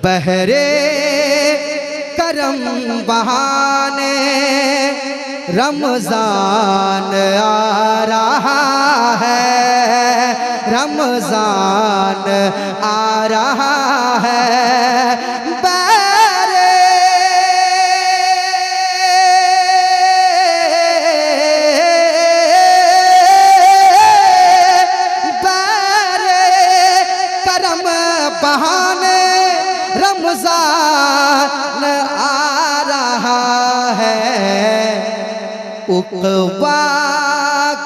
बहरे करम बहाने रमजान आ रहा है, रमजान आ रहा है। बहाने रमजान आ रहा है, उक़बा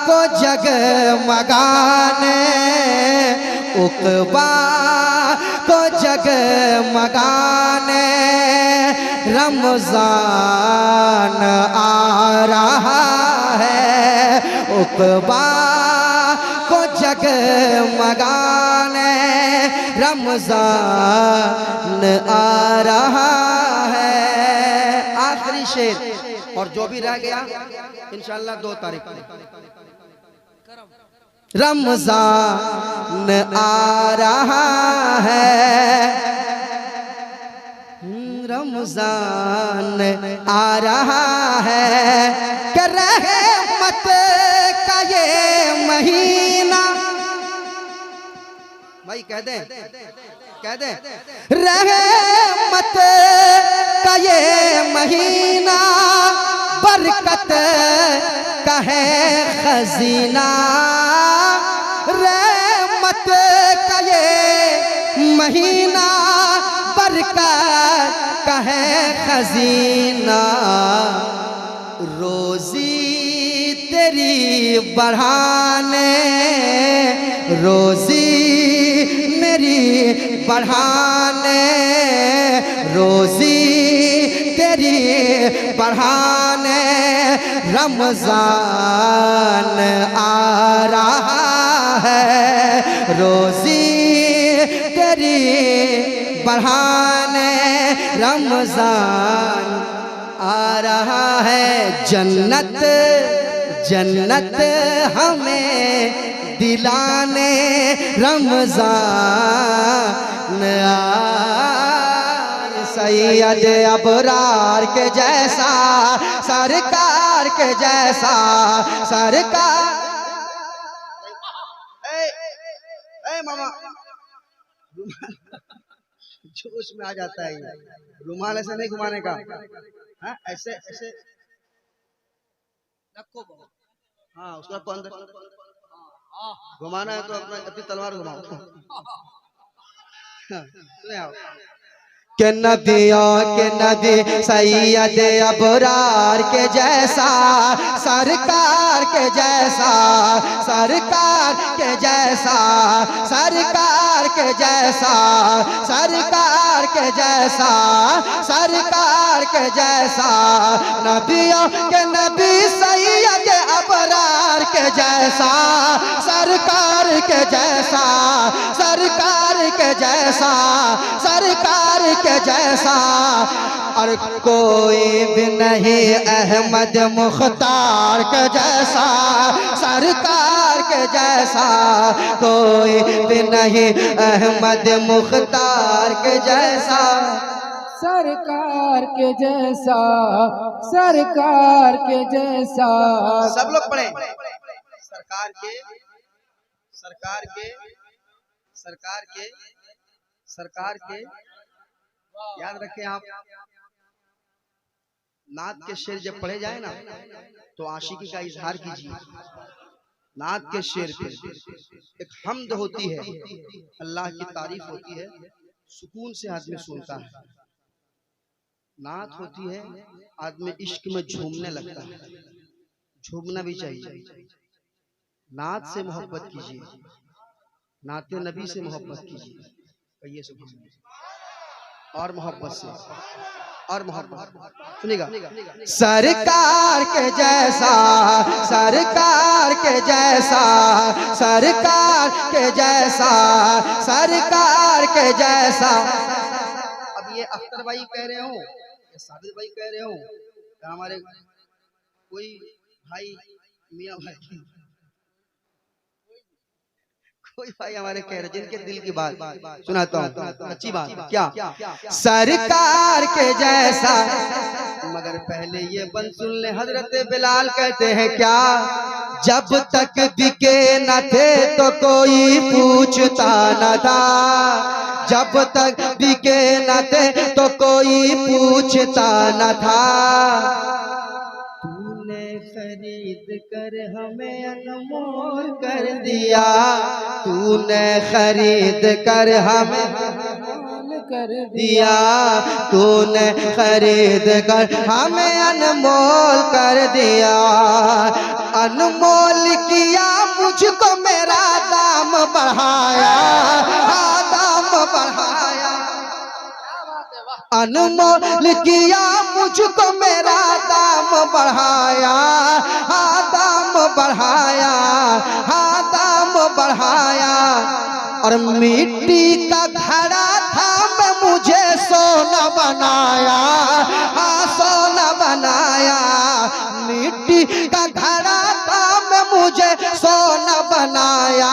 को जगमगाने, उक़बा को जगमगाने रमजान आ रहा है, उक़बा को जगमगाने रमजान आ रहा है। आखिरी शेर और जो भी रह गया इंशाअल्लाह 2 तारीख को। रमजान आ रहा है, रमजान आ रहा है, कि रहमत का ये महीना, भाई कह दे रहमत का ये महीना, बरकत का है खजीना, रहमत का ये महीना, बरकत का है खजीना। रोजी तेरी बढ़ाने, रोजी मेरी बढ़ाने, रोजी तेरी बढ़ाने रमजान आ रहा है, रोजी तेरी बढ़ाने रमजान आ रहा है। जन्नत जन्नत हमें दिलाने रमजान सैयद अबरार के जैसा, सरकार के जैसा, सरकार। ए मामा जोश में आ जाता है, रुमाल ऐसे नहीं घुमाने का, हाँ ऐसे ऐसे रखो। हाँ उसका तो अंदर घुमाना है तो अपनी तलवार घुमाओ। के नदियों के नदी सैयद अबरार के जैसा, सरकार के जैसा, सरकार के जैसा, सरकार के जैसा, सरकार के जैसा, सरकार के जैसा, नदियों के नबी सैयद अबरार के जैसा, सरकार के जैसा, सरकार के जैसा, सरकार के जैसा। और कोई भी नहीं अहमद मुख्तार के जैसा, सरकार के जैसा, कोई भी नहीं अहमद मुख्तार के जैसा, सरकार के जैसा, सरकार के जैसा। सब लोग पढ़े। सरकार के, सरकार के, सरकार के, सरकार के, याद रखें आप। नात के शेर जब पढ़े जाए ना तो आशिकी का इजहार कीजिए। नात के शेर पे एक हम्द होती है, अल्लाह की तारीफ होती है, सुकून से आदमी सुनता है। नात होती है, आदमी इश्क में झूमने लगता है, झूमना भी चाहिए। नात से मोहब्बत कीजिए, नाते नबी से मोहब्बत कीजिए, कहिए सुभान अल्लाह। और मोहब्बत से, और मोहब्बत सुनिएगा। सरकार के जैसा, सरकार के जैसा, सरकार के जैसा, सरकार के जैसा। अब ये अख्तर भाई कह रहे हो या साबिर भाई कह रहे हो या हमारे कोई भाई मियाँ भाई, कोई भाई हमारे कह रहे जिनके दिल की बात सुनाता हूँ, अच्छी बात क्या सरकार के जैसा। मगर पहले ये बंद सुन ले, हजरत बिलाल कहते हैं क्या, जब तक बिके न थे तो कोई पूछता न था, जब तक बिके न थे तो कोई पूछता न था। तूने खरीद कर हमें अनमोल कर दिया, तूने खरीद कर हमें अनमोल कर दिया, तूने खरीद कर हमें अनमोल कर दिया। अनमोल किया मुझको मेरा दाम बढ़ाया, दाम बढ़ाया। अनमोल किया मुझको मेरा दाम बढ़ाया, दाम बढ़ाया, दाम बढ़ाया। और मिट्टी का घड़ा था मैं मुझे सोना बनाया, सोना बनाया। मिट्टी का घड़ा था मैं मुझे सोना बनाया,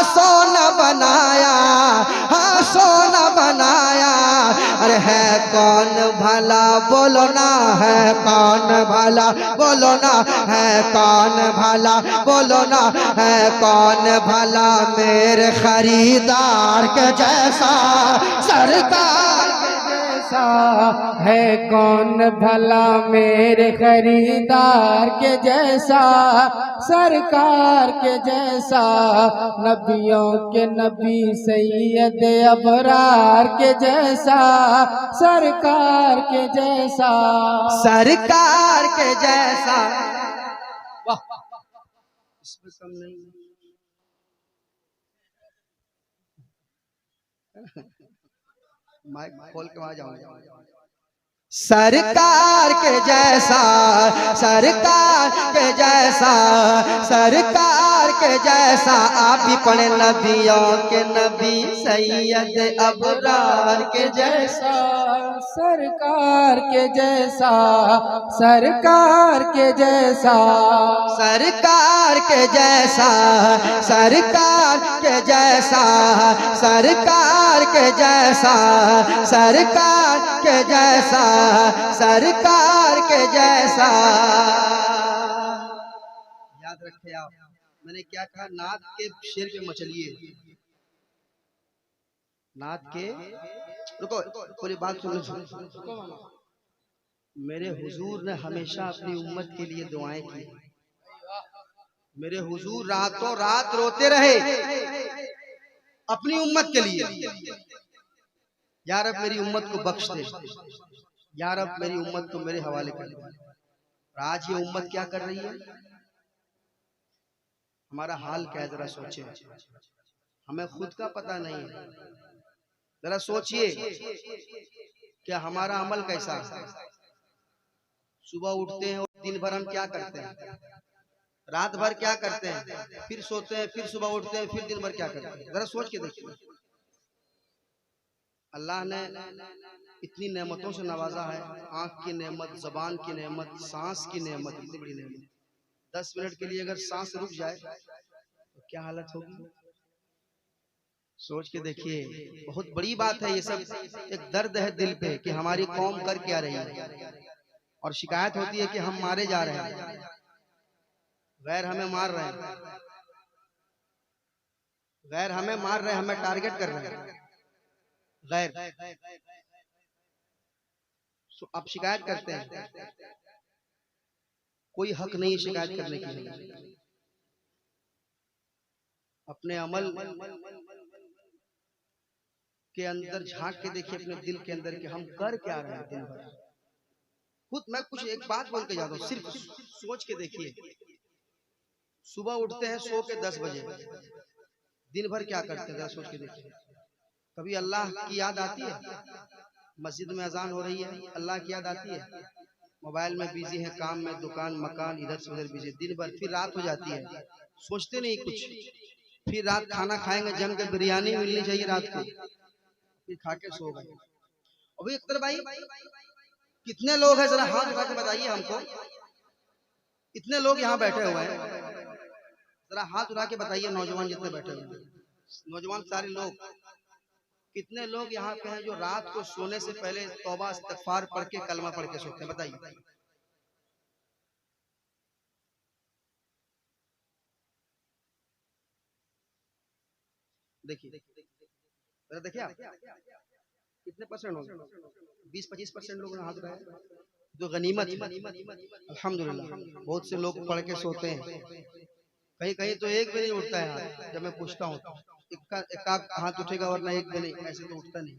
सोना बनाया, सोना बनाया। अरे है कौन भला बोलो ना, है कौन भला बोलो ना, है कौन भला बोलो ना, है कौन भला मेरे खरीदार के जैसा, सरकार के जैसा है कौन भला मेरे खरीदार के जैसा, सरकार के जैसा। नबियों के नबी सैयद अबरार के जैसा, सरकार के जैसा, सरकार के जैसा। वाह, इसमें कम नहीं। माइक खोल के वहां जाऊंगा। सरकार के जैसा, सरकार के जैसा, सरकार के जैसा। आप भी पढ़े नबियों के नबी सैयद अबरार के जैसा, सरकार के जैसा, सरकार के जैसा, सरकार के जैसा, सरकार के जैसा, सरकार के जैसा, सरकार के जैसा, सरकार के जैसा। याद रखे आप, मैंने क्या कहा, नाद के शेर पे मचलिए, नाद के। रुको पूरी बात सुनो। मेरे हुजूर ने हमेशा अपनी उम्मत के लिए दुआएं की। मेरे हुजूर रातों रात रोते रहे अपनी उम्मत के लिए, यार अब मेरी उम्मत को बख्श दे, यार अब मेरी उम्मत को मेरे हवाले कर दे। आज ये उम्मत क्या कर रही है, हमारा हाल क्या है, जरा सोचिए। हमें खुद का पता नहीं है, जरा सोचिए क्या हमारा अमल कैसा है। सुबह उठते हैं और दिन भर हम क्या करते हैं, रात भर क्या करते हैं, फिर सोते हैं, फिर सुबह उठते हैं, फिर दिन भर क्या करते हैं। जरा सोच के देखिए। अल्लाह ने इतनी नेमतों से नवाजा है, आंख की नेमत, जबान की नेमत, सांस की नेमत, इतनी बड़ी नेमत। 10 मिनट के लिए अगर सांस रुक जाए तो क्या हालत होगी, सोच के देखिए। बहुत बड़ी बात है ये सब, एक दर्द है दिल पे कि हमारी कौम कर क्या रही है। और शिकायत होती है कि हम मारे जा रहे हैं, गैर हमें मार रहे हैं, गैर हमें मार रहे हैं, हमें टारगेट कर रहे हैं गैर। आप शिकायत करते हैं, कोई हक नहीं शिकायत करने की। अपने अमल के अंदर झांक के देखिए, अपने दिल के अंदर कि हम कर क्या रहे हैं दिन भर। खुद मैं कुछ एक बात बोल के जाता हूँ, सिर्फ सोच के देखिए। सुबह उठते हैं सो के 10 बजे, दिन भर क्या करते हैं, जरा सोच के देखिए। कभी अल्लाह की याद आती है, मस्जिद में अजान हो रही है, अल्लाह की याद आती है, मोबाइल में बिजी है, काम में, दुकान मकान, इधर से उधर बिजी दिन भर। फिर रात हो जाती है, सोचते नहीं कुछ। फिर रात खाना खाएंगे जम के, बिरयानी मिलनी चाहिए रात को, फिर खा के सो गए। अभी अख्तर भाई कितने लोग हैं, जरा हाथ उठा के बताइए हमको, इतने लोग यहाँ बैठे हुए हैं, जरा हाथ उठा के बताइए नौजवान जितने बैठे हुए, नौजवान सारे लोग, कितने लोग यहाँ पे हैं जो रात को सोने से पहले तौबा इस्तिगफार पढ़ के कलमा पढ़ के सोते हैं, बताइए। देखिए देखिए आप कितने परसेंट होंगे, 20-25% लोग हाथ उठाए, जो गनीमत है। अल्हम्दुलिल्लाह बहुत से लोग पढ़ के सोते हैं, कहीं कहीं तो एक भी नहीं उठता है हाथ। जब मैं पूछता हूँ एक हाथ उठेगा वरना एक भी नहीं, ऐसे तो उठता नहीं।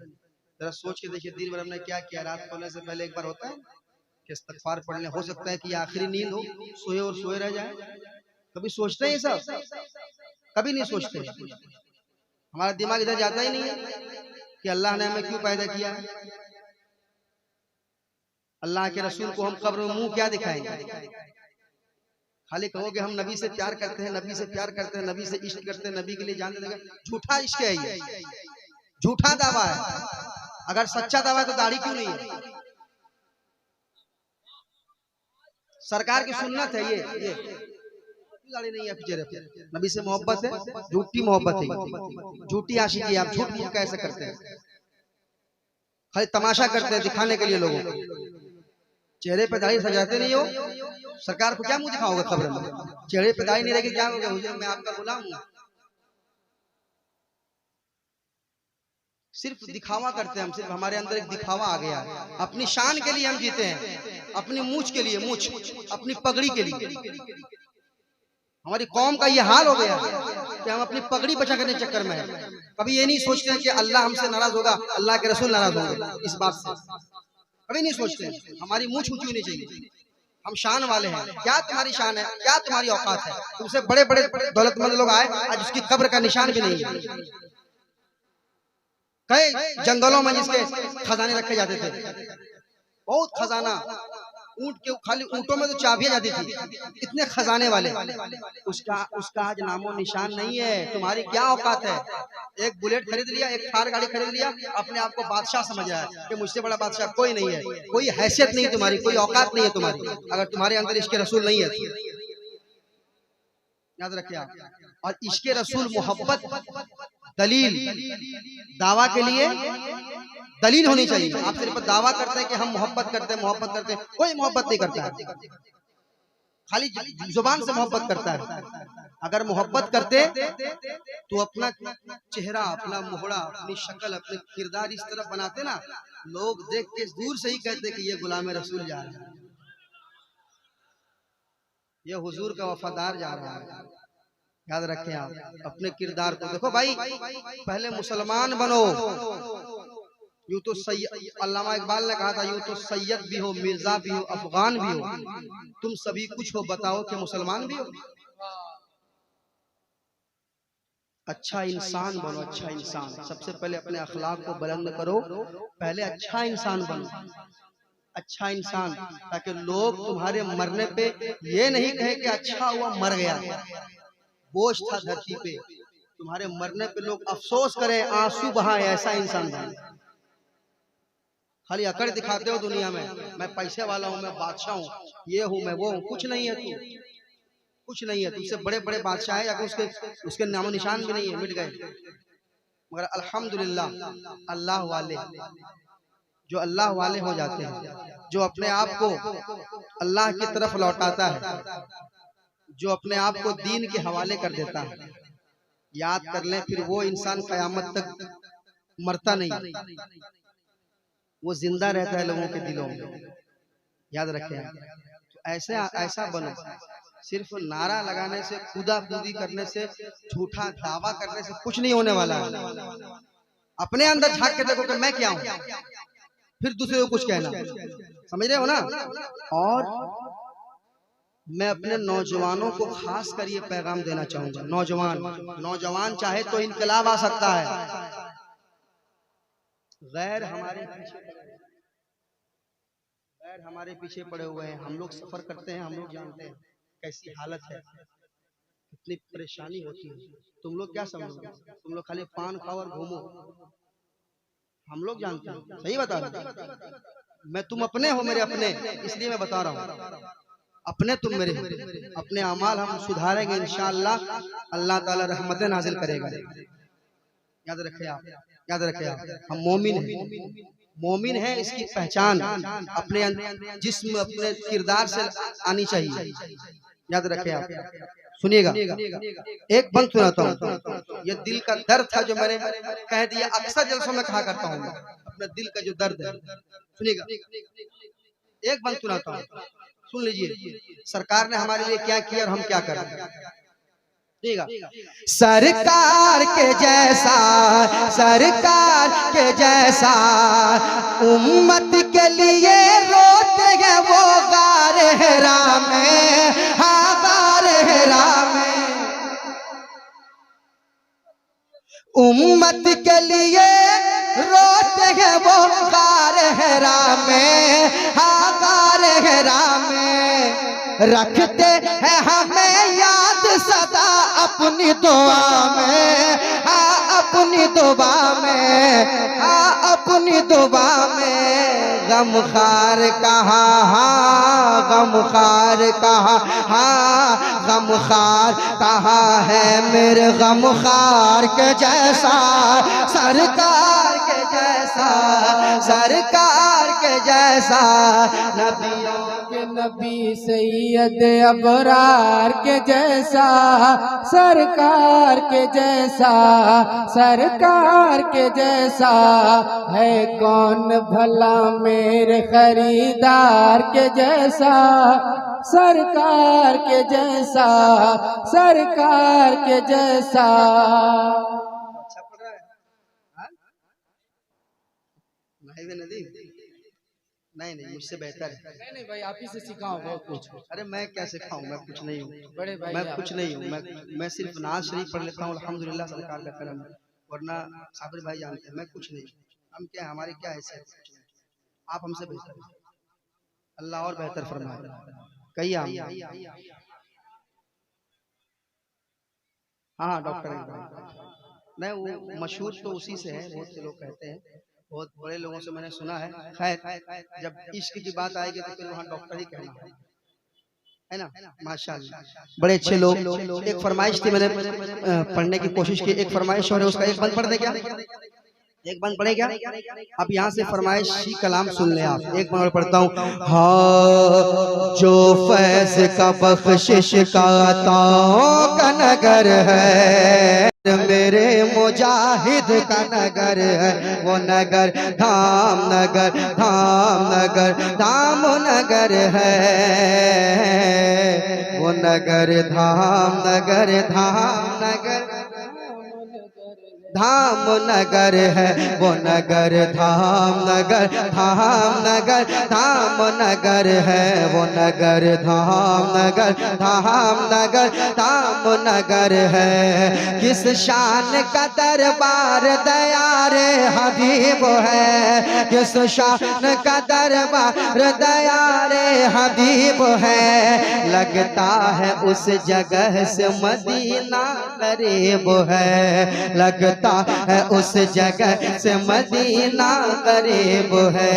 जरा सोच के देखिए दिन भर हमने क्या किया, रात सोने से पहले एक बार होता है कि इस्तिगफार पढ़ लें, हो सकता है कि आखिरी नींद हो, सोए और सोए रह जाए। कभी सोचते हैं सब? कभी नहीं सोचते। हमारा दिमाग इधर जाता ही नहीं है कि अल्लाह ने हमें क्यों पैदा किया है, अल्लाह के रसूल को हम कब्र में मुंह क्या दिखाएंगे। खाली कहोगे हम नबी से प्यार करते हैं, नबी से प्यार करते हैं, नबी से इश्क करते हैं, नबी के लिए जान देंगे। झूठा इश्क है ये, झूठा दावा है। अगर सच्चा दावा है तो दाढ़ी क्यों नहीं है? सरकार की सुन्नत है ये दाढ़ी नहीं है चेहरे पे। नबी से मोहब्बत है, झूठी मोहब्बत है, झूठी आशिकी। आप झूठ मूठ कैसे करते हैं? खाली तमाशा करते हैं दिखाने के लिए लोगों को। चेहरे पे दाढ़ी सजाते नहीं हो, सरकार को क्या मुंह दिखाओगे खबर में? चेहरे पे दाढ़ी नहीं रहेगी क्या हो गया? मैं आपका गुलाम हूँ। सिर्फ दिखावा करते हैं हम, सिर्फ हमारे अंदर एक दिखावा आ गया है। अपनी शान के लिए हम जीते हैं, अपनी मूछ के लिए, मूछ अपनी पगड़ी के लिए। हमारी कौम का ये हाल हो गया कि हम अपनी पगड़ी बचा करने चक्कर में हैं। कभी ये नहीं सोचते हैं कि अल्लाह हमसे नाराज होगा, अल्लाह के रसूल नाराज होंगे, इस बात से कभी नहीं सोचते। हमारी मूछ ऊंची होनी चाहिए, हम शान वाले हैं। क्या तुम्हारी शान है, क्या तुम्हारी औकात है? तुमसे बड़े बड़े दौलतमंद लोग आए, आज उसकी कब्र का निशान भी नहीं है। कई जंगलों में जिसके खजाने रखे जाते थे, बहुत खजाना, ऊंट के खाली ऊंटों में तो चाबियां जाती थी, इतने खजाने वाले, उसका आज नामो निशान नहीं है। तुम्हारी क्या औकात है? एक बुलेट खरीद लिया, एक थार गाड़ी खरीद लिया, अपने आप को बादशाह समझ आया कि मुझसे बड़ा बादशाह कोई नहीं है। कोई हैसियत नहीं तुम्हारी, कोई औकात नहीं है तुम्हारी, अगर तुम्हारे अंदर इश्क़ रसूल नहीं है। याद रखिए आप। और इश्क़ रसूल मोहब्बत दलील, दावा के लिए दलील होनी चाहिए। आप सिर्फ दावा करते हैं कि हम मोहब्बत करते हैं, कोई मोहब्बत नहीं करता है, खाली जुबान से मोहब्बत करता है। अगर मोहब्बत करते तो अपना चेहरा, अपना मोहरा, अपनी शक्ल, अपने किरदार इस तरह बनाते ना, लोग देख के दूर से ही कहते कि ये गुलाम रसूल जा रहा है, ये हुजूर का वफादार जा रहा है। याद रखें आप अपने किरदार को। देखो भाई, पहले मुसलमान बनो। यूं तो अल्लामा इकबाल ने कहा था, यूं तो सैयद भी हो, मिर्जा भी हो, अफगान भी हो, तुम सभी कुछ हो, बताओ कि मुसलमान भी हो। अच्छा इंसान बनो, अच्छा इंसान। सबसे पहले अपने अखलाक को बुलंद करो, पहले अच्छा इंसान बनो, अच्छा इंसान, ताकि लोग तुम्हारे मरने पे ये नहीं कहे कि अच्छा हुआ मर गया, बोझ था धरती पे। तुम्हारे मरने पे लोग अफसोस करें, आंसू बहाए, ऐसा इंसान बने। खाली अकड़ दिखाते हो दुनिया में, मैं पैसे वाला हूँ, मैं बादशाह हूँ, ये हूँ, मैं वो हूँ। कुछ नहीं है तू, कुछ नहीं है। तुझसे बड़े बड़े बादशाह है, अगर उसके नामो निशान भी नहीं है, मिट गए। मगर अल्हम्दुलिल्लाह अल्लाह वाले, जो अल्लाह वाले हो जाते हैं, जो अपने आप को अल्लाह की तरफ लौटाता है, जो अपने आप को दीन के हवाले कर देता है, याद कर लें, फिर वो इंसान कयामत तक मरता नहीं, वो जिंदा रहता है लोगों के दिलों में। याद रखें। तो ऐसा बनो। सिर्फ नारा लगाने से, कूदा कूदी करने से, झूठा दावा करने से कुछ नहीं होने वाला है। अपने अंदर झांक के देखो कि मैं क्या हूं, फिर दूसरे को कुछ कहना। समझ रहे हो ना? और मैं अपने नौजवानों को खास कर ये पैगाम देना चाहूंगा, नौजवान चाहे तो इनकलाब आ सकता है। गैर हमारे पीछे पड़े हुए हैं, हम लोग सफर करते हैं, हम लोग जानते हैं कैसी हालत है, कितनी परेशानी होती है। तुम लोग क्या समझोगे? तुम लोग खाली पान खाओ और घूमो, हम लोग जानते हैं। सही बता रहा हूं मैं, तुम अपने हो, मेरे अपने, इसलिए मैं बता रहा हूँ। अपने तुम मेरे, अपने अमाल हम सुधारेंगे इंशाअल्लाह, अल्लाह ताला रहमतें नाजिल करेगा। याद रखे आप, याद रखे आप, हम मोमिन हैं, मोमिन है इसकी पहचान अपने जिस्म अपने किरदार से आनी चाहिए। याद रखे आप, सुनिएगा एक बंद सुनाता हूँ, ये दिल का दर्द था जो मैंने कह दिया, अक्सर जलसों में कहा करता हूँ, अपने दिल का जो दर्द है। सुनिएगा एक बंद सुनाता हूँ, सुन लीजिए सरकार ने हमारे लिए क्या किया और हम क्या कर रहे हैं। सरकार के जैसा, सरकार के जैसा उम्मत के लिए रोते हैं वो गार हेरा में, हाँ गार हेरा में। उम्मत के लिए रोते हैं वो गार हेरा में, हाँ गार हेरा में। रखते हैं हमें याद सदा अपनी दुआ में, हाँ अपनी दुआ में, हाँ अपनी दुआ में। गमखार कहाँ, हाँ गमखार कहाँ, हाँ गमखार कहाँ है मेरे गमखार के जैसा, सरकार के जैसा, सरकार के जैसा। नबियों के नबी सैयद अबरार के जैसा, सरकार के जैसा, सरकार के जैसा है कौन भला मेरे खरीदार के जैसा, सरकार के जैसा, सरकार के जैसा। अच्छा पढ़ रहा है नहीं? नहीं मुझसे बेहतर है। नहीं भाई आप ही से सिखाओ बहुत कुछ। अरे मैं क्या सिखाऊं, मैं कुछ नहीं हूँ, बड़े भाई मैं कुछ नहीं हूँ, मैं सिर्फ नाज शरीफ पढ़ लेता हूँ, अल्हम्दुलिल्लाह सरकार का करम है, वरना साबिर भाई जानते हैं मैं कुछ नहीं। हम क्या, हमारी क्या हैसियत, आप हमसे बेहतर है, अल्लाह और बेहतर फरमाए। कहिए हाँ डॉक्टर नहीं, वो मशहूर तो उसी से है, बहुत से लोग कहते हैं, बहुत बड़े लोगों से मैंने सुना है। खैर जब इश्क की बात आएगी तो फिर वहाँ डॉक्टर ही कहना है ना। माशाल्लाह बड़े अच्छे लोग। एक फरमाइश थी, मैंने पढ़ने की कोशिश की, एक फरमाइश और है उसका एक बंद पढ़ दे क्या, एक बंद पढ़े क्या। अब यहाँ से फरमाइशी कलाम सुन ले आप, एक बंद पढ़ता हूँ। हाँ जो फैज का बख्शिश का ताओ का नगर है, मेरे मुजाहिद का नगर है वो नगर, धाम नगर, धाम नगर, धाम नगर है वो नगर, धाम नगर, धाम नगर, धाम नगर है वो नगर, धाम नगर, धाम नगर, धाम नगर है वो नगर, धाम नगर, धाम नगर, धाम नगर है। किस शान का दरबार दयारे हबीब है, किस शान का दरबार दयारे हबीब है। लगता है उस जगह से मदीना करीब है, लगता है उस जगह से मदीना करीब है,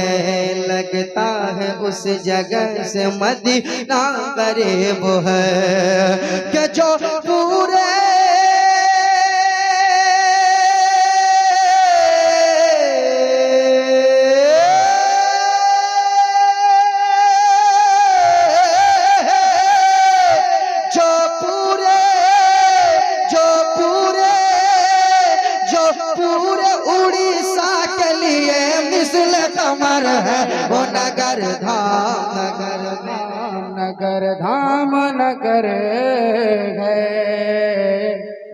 लगता है उस जगह से मदीना करीब है। कि जो पूरे वो नगर, धाम नगर, धाम नगर, धाम नगर है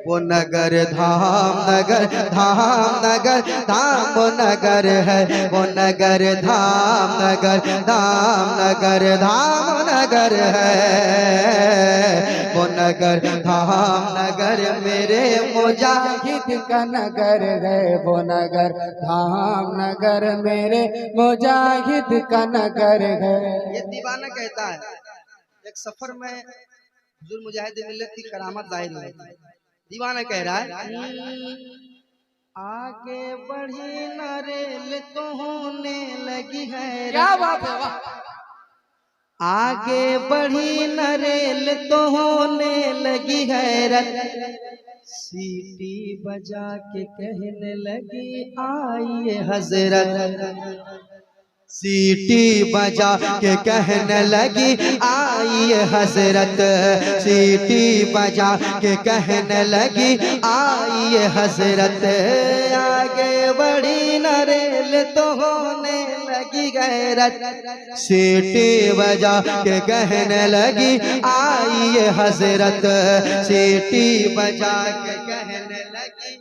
वो नगर, धाम नगर, धाम नगर, धाम नगर है वो नगर, धाम नगर, धाम नगर, धाम नगर है वो नगर, धाम नगर मेरे मुजाहिद का नगर है वो नगर, धाम नगर मेरे मुजाहिद का नगर है। ये दीवाना कहता है, एक सफर में हुजूर मुजाहिद मिल्लत की करामत जाहिर हुई, दीवाना कह रहा है आगे बढ़ी न रेल तो होने लगी है, क्या बात है, वाह। आगे बढ़ी न रेल तो होने लगी हैरत, सीटी बजा के कहने लगी आइए हजरत। सीटी बजा के कहने लगी आइए हजरत, सीटी बजा के कहने लगी आइए हजरत। आगे बढ़ी न रेल तो होने लगी गैरत, सीटी बजा के कहने लगी आइए हजरत, सीटी बजा के कहने लगी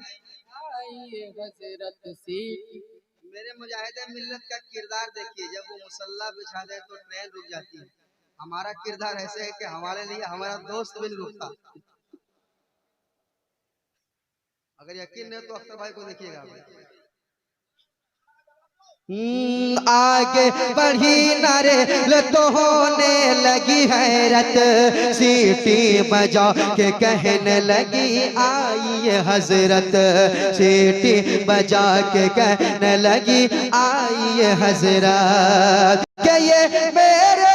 आइए हजरत। सीटी मेरे मुजाहिदे मिल्लत का किरदार देखिए, जब वो मुसल्ला बिछा दे तो ट्रेन रुक जाती है। हमारा किरदार ऐसे है कि हमारे लिए हमारा दोस्त भी नहीं रुकता। अगर यकीन नहीं तो अख्तर भाई को देखिएगा। आगे बढ़ी नारे तो होने लगी हैरत, सीटी बजा के कहने लगी आइए हजरत, सीटी बजा के कहने लगी आइए हजरत। के ये मेरे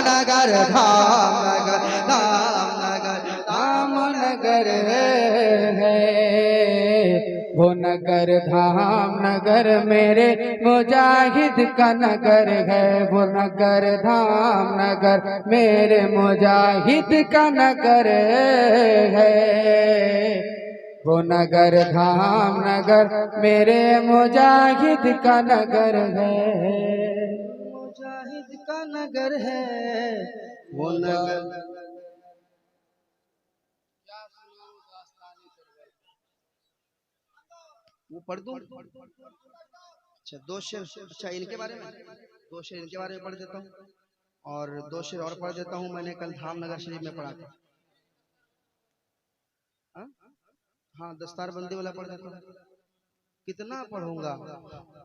नगर धाम नगर धाम नगर धाम नगर है, वो नगर धाम नगर मेरे मुजाहिद का नगर है, वो नगर धाम नगर मेरे मुजाहिद का नगर है, वो नगर धाम नगर मेरे मुजाहिद का नगर है, मुजाहिद का नगर है वो नगर। वो पढ़ दूं? अच्छा दो शेर, अच्छा इनके बारे में दो शेर इनके बारे में पढ़ देता हूँ, और दो शेर और पढ़ देता हूँ। मैंने कल धामनगर शरीफ में पढ़ा था। हाँ दस्तार बंदी वाला पढ़ देता हूँ। कितना पढ़ूंगा?